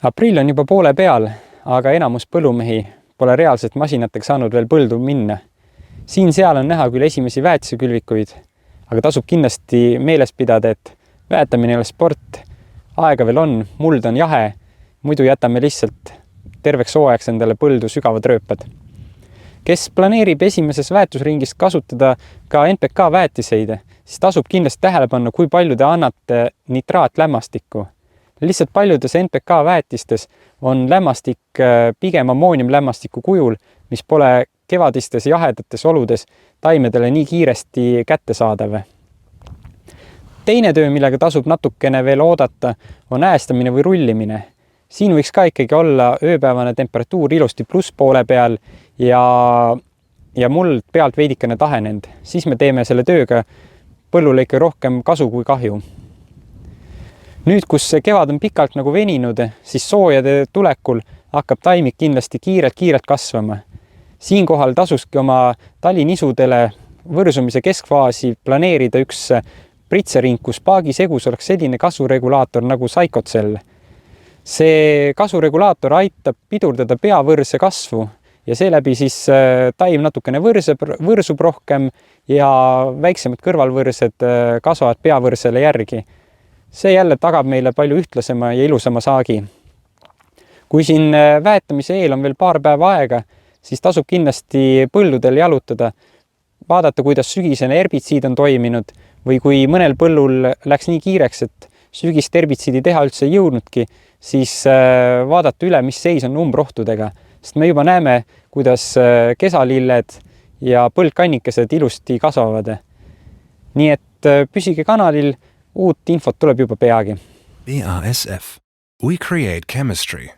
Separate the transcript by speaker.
Speaker 1: Aprill on juba poole peal, aga enamus põllumehi pole reaalselt masinatega saanud veel põldu minna. Siin-seal on näha küll esimesi väetisekülvikuid, aga tasub kindlasti meeles pidada, et väetamine ei ole sport, aega veel on, muld on jahe, muidu jätame lihtsalt terveks hooajaks endale põldu sügavad rööpad. Kes planeerib esimeses väetusringis kasutada ka NPK väetiseid, siis tasub kindlasti tähele panna, kui palju te annate nitraatlämmastikku. Lihtsalt paljudes NPK väetistes on lämmastik pigem ammooniumlämmastiku kujul, mis pole kevadistes jahedates oludes taimedele nii kiiresti kättesaadav. Teine töö, millega tasub natukene veel oodata, on äästamine või rullimine. Siin võiks ka ikkagi olla ööpäevane temperatuur ilusti plusspoole peal ja muld pealt veidikene tahenend. Siis me teeme selle tööga põllule ikka rohkem kasu kui kahju. Nüüd, kus kevad on pikalt nagu veninud, siis soojade tulekul hakkab taimik kindlasti kiirelt kasvama. Siinkohal tasuski oma talinisudele võrsumise keskfaasi planeerida üks pritsering, kus paagisegus oleks selline kasvuregulaator nagu Psychocell. See kasvuregulaator aitab pidurdada peavõrse kasvu ja seeläbi siis taim natukene võrsub rohkem ja väiksemad kõrvalvõrsed kasvavad peavõrsele järgi. See jälle tagab meile palju ühtlasema ja ilusama saagi. Kui siin väetamise eel on veel paar päeva aega, siis tasub kindlasti põlludel jalutada, vaadata, kuidas sügisene herbitsiid on toiminud või kui mõnel põllul läks nii kiireks, et sügist herbitsiidi teha üldse ei jõudnudki, siis vaadata üle, mis seis on umbrohtudega. Sest me juba näeme, kuidas kesalilled ja põldkannikesed ilusti kasvavad. Nii et püsige kanalil, uut infot tuleb juba peagi.
Speaker 2: BASF. We create chemistry.